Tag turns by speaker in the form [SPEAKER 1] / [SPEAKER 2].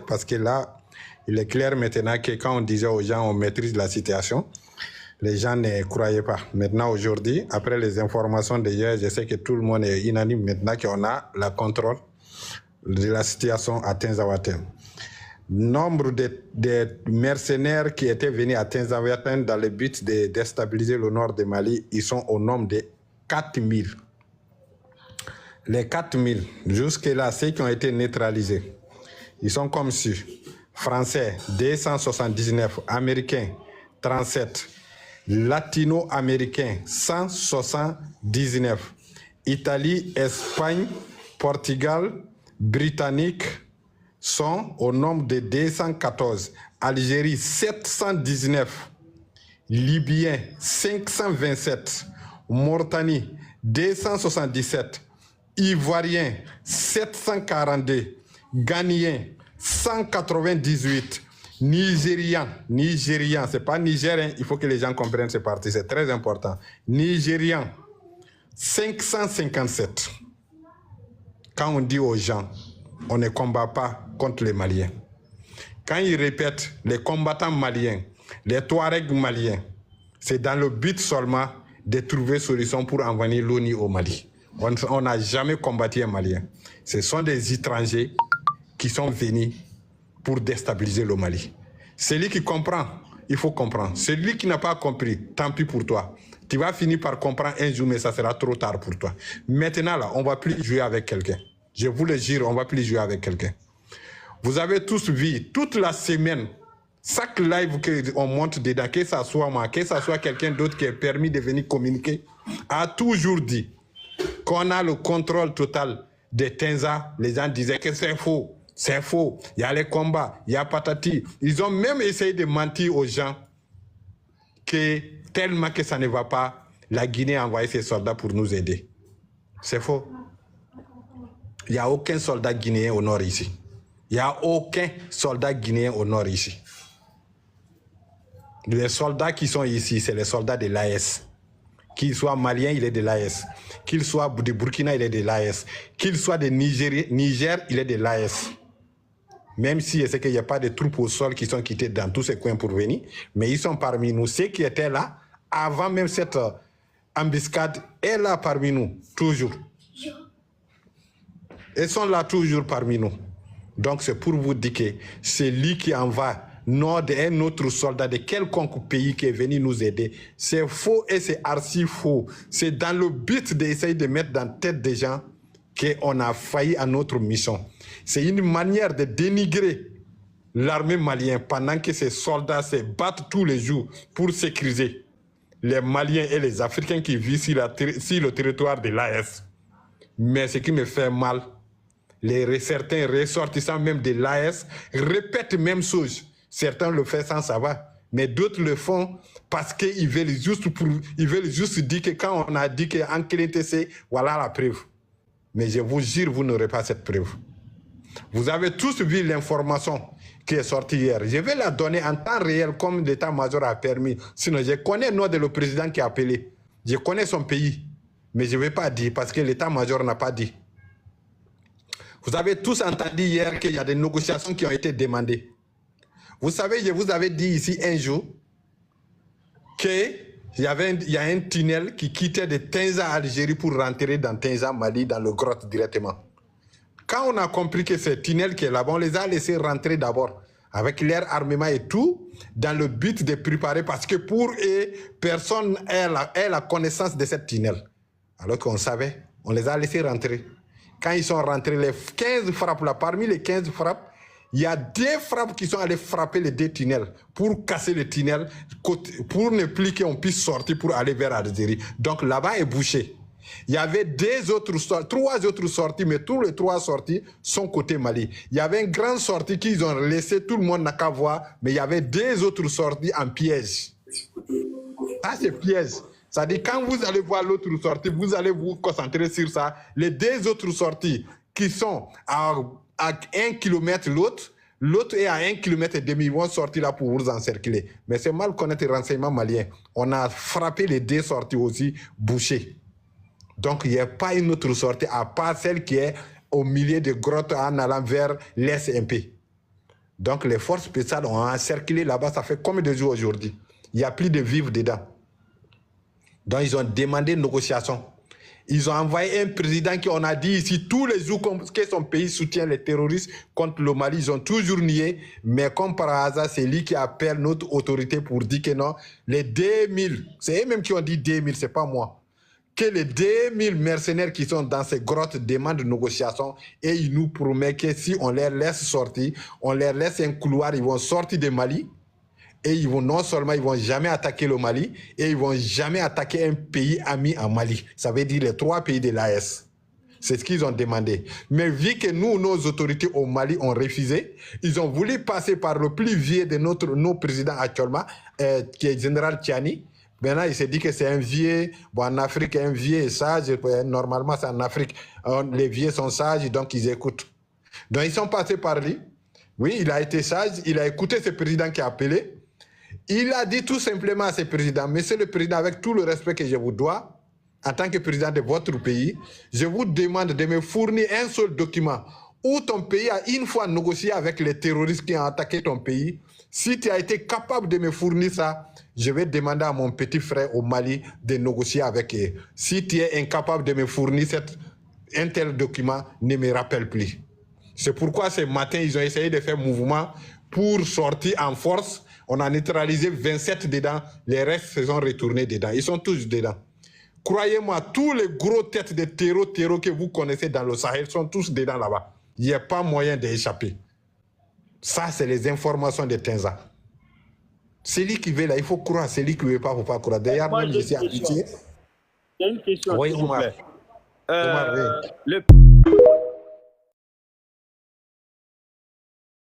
[SPEAKER 1] parce que là, il est clair maintenant que quand on disait aux gens on maîtrise la situation, les gens ne croyaient pas. Maintenant, aujourd'hui, après les informations d'hier, je sais que tout le monde est unanime maintenant qu'on a le contrôle de la situation à Tinzaouatem. Nombre de mercenaires qui étaient venus à Tinzaouatem dans le but de déstabiliser le nord du Mali, ils sont au nombre de 4000. Les 4000, jusque-là, ceux qui ont été neutralisés, ils sont comme suit. Français, 279. Américains, 37. Latino-américains, 179. Italie, Espagne, Portugal, Britannique sont au nombre de 214. Algérie, 719. Libyens, 527. Mauritanie, 277. Ivoiriens, 742. Ghanéens, 198. Nigérian, c'est pas Nigérien, il faut que les gens comprennent ce parti, c'est très important. Nigérian, 557. Quand on dit aux gens, on ne combat pas contre les Maliens. Quand ils répètent les combattants maliens, les Touaregs maliens, c'est dans le but seulement de trouver solution pour envoyer l'ONU au Mali. On n'a jamais combattu un Malien. Ce sont des étrangers qui sont venus pour déstabiliser le Mali. Celui qui comprend, il faut comprendre. Celui qui n'a pas compris, tant pis pour toi. Tu vas finir par comprendre un jour, mais ça sera trop tard pour toi. Maintenant, là, on ne va plus jouer avec quelqu'un. Je vous le jure, on ne va plus jouer avec quelqu'un. Vous avez tous vu, toute la semaine, chaque live qu'on monte dedans, que ce soit moi, que ce soit quelqu'un d'autre qui est permis de venir communiquer, a toujours dit qu'on a le contrôle total de Tinza. Les gens disaient que c'est faux. C'est faux. Il y a les combats, il y a patati. Ils ont même essayé de mentir aux gens que tellement que ça ne va pas, la Guinée a envoyé ses soldats pour nous aider. C'est faux. Il n'y a aucun soldat guinéen au nord ici. Il n'y a aucun soldat guinéen au nord ici. Les soldats qui sont ici, c'est les soldats de l'AS. Qu'il soit malien, il est de l'AS. Qu'il soit de Burkina, il est de l'AS. Qu'il soit de Niger, il est de l'AS. Même si je sais qu'il n'y a pas de troupes au sol qui sont quittées dans tous ces coins pour venir, mais ils sont parmi nous. Ceux qui étaient là, avant même cette embuscade, est là parmi nous, toujours. Ils sont là toujours parmi nous. Donc c'est pour vous dire que c'est lui qui envoie un autre soldat de quelconque pays qui est venu nous aider. C'est faux et c'est archi faux. C'est dans le but d'essayer de mettre dans la tête des gens qu'on a failli à notre mission. C'est une manière de dénigrer l'armée malienne pendant que ces soldats se battent tous les jours pour sécuriser les Maliens et les Africains qui vivent sur le territoire de l'AS. Mais ce qui me fait mal, certains ressortissants même de l'AS répètent même chose. Certains le font sans savoir, mais d'autres le font parce qu'ils veulent juste dire que quand on a dit qu'en TC, voilà la preuve. Mais je vous jure, vous n'aurez pas cette preuve. Vous avez tous vu l'information qui est sortie hier. Je vais la donner en temps réel comme l'état-major a permis. Sinon, je connais le nom de le président qui a appelé. Je connais son pays. Mais je ne vais pas dire parce que l'état-major n'a pas dit. Vous avez tous entendu hier qu'il y a des négociations qui ont été demandées. Vous savez, je vous avais dit ici un jour qu'il y a un tunnel qui quittait de Tinza Algérie pour rentrer dans Tinza Mali, dans le grotte directement. Quand on a compris que ce tunnel qui est là-bas, on les a laissés rentrer d'abord avec leur armement et tout, dans le but de préparer, parce que pour eux, personne n'a la connaissance de ce tunnel. Alors qu'on savait, on les a laissés rentrer. Quand ils sont rentrés, les 15 frappes là, parmi les 15 frappes, il y a 2 frappes qui sont allées frapper les 2 tunnels pour casser le tunnel, pour ne plus qu'on puisse sortir pour aller vers Algérie. Donc là-bas est bouché. Il y avait 3 autres sorties, mais tous les 3 sorties sont côté Mali. Il y avait une grande sortie qu'ils ont laissé, tout le monde n'a qu'à voir, mais il y avait 2 autres sorties en piège. Ça, c'est piège. C'est-à-dire, quand vous allez voir l'autre sortie, vous allez vous concentrer sur ça. Les 2 autres sorties qui sont à 1 km l'autre est à 1,5 km, ils vont sortir là pour vous encercler. Mais c'est mal connaître les renseignements maliens. On a frappé les 2 sorties aussi bouchées. Donc, il n'y a pas une autre sortie à part celle qui est au milieu des grottes en allant vers l'est un peu. Donc les forces spéciales ont encerclé là-bas, ça fait combien de jours aujourd'hui? Il n'y a plus de vivres dedans. Donc ils ont demandé une négociation. Ils ont envoyé un président qui, on a dit ici tous les jours que son pays soutient les terroristes contre le Mali. Ils ont toujours nié, mais comme par hasard, c'est lui qui appelle notre autorité pour dire que non, les 2000, c'est eux-mêmes qui ont dit 2000, c'est pas moi, que les 2000 mercenaires qui sont dans ces grottes demandent une négociation et ils nous promettent que si on les laisse sortir, on leur laisse un couloir, ils vont sortir du Mali. Et ils vont non seulement, ils vont jamais attaquer le Mali, et ils vont jamais attaquer un pays ami en Mali. Ça veut dire les 3 pays de l'AES. C'est ce qu'ils ont demandé. Mais vu que nous, nos autorités au Mali ont refusé, ils ont voulu passer par le plus vieux de nos présidents actuellement, qui est Général Tiani. Maintenant, il s'est dit que c'est un vieux, bon, en Afrique, un vieux est sage. Normalement, c'est en Afrique, les vieux sont sages, donc ils écoutent. Donc, ils sont passés par lui. Oui, il a été sage, il a écouté ce président qui a appelé. Il a dit tout simplement à ce président, monsieur le président, avec tout le respect que je vous dois, en tant que président de votre pays, je vous demande de me fournir un seul document où ton pays a une fois négocié avec les terroristes qui ont attaqué ton pays. Si tu as été capable de me fournir ça, je vais demander à mon petit frère au Mali de négocier avec eux. Si tu es incapable de me fournir un tel document, ne me rappelle plus. C'est pourquoi ce matin, ils ont essayé de faire mouvement pour sortir en force. On a neutralisé 27 dedans, les restes se sont retournés dedans. Ils sont tous dedans. Croyez-moi, tous les gros têtes de terreau que vous connaissez dans le Sahel sont tous dedans là-bas. Il n'y a pas moyen d'échapper. Ça, c'est les informations de Tenza. Celui qui veut là, il faut croire. Celui qui ne veut pas, il ne faut pas croire. D'ailleurs, même je suis habitué.
[SPEAKER 2] Il y a une question.
[SPEAKER 1] Oui, Omar.
[SPEAKER 2] Omar, oui.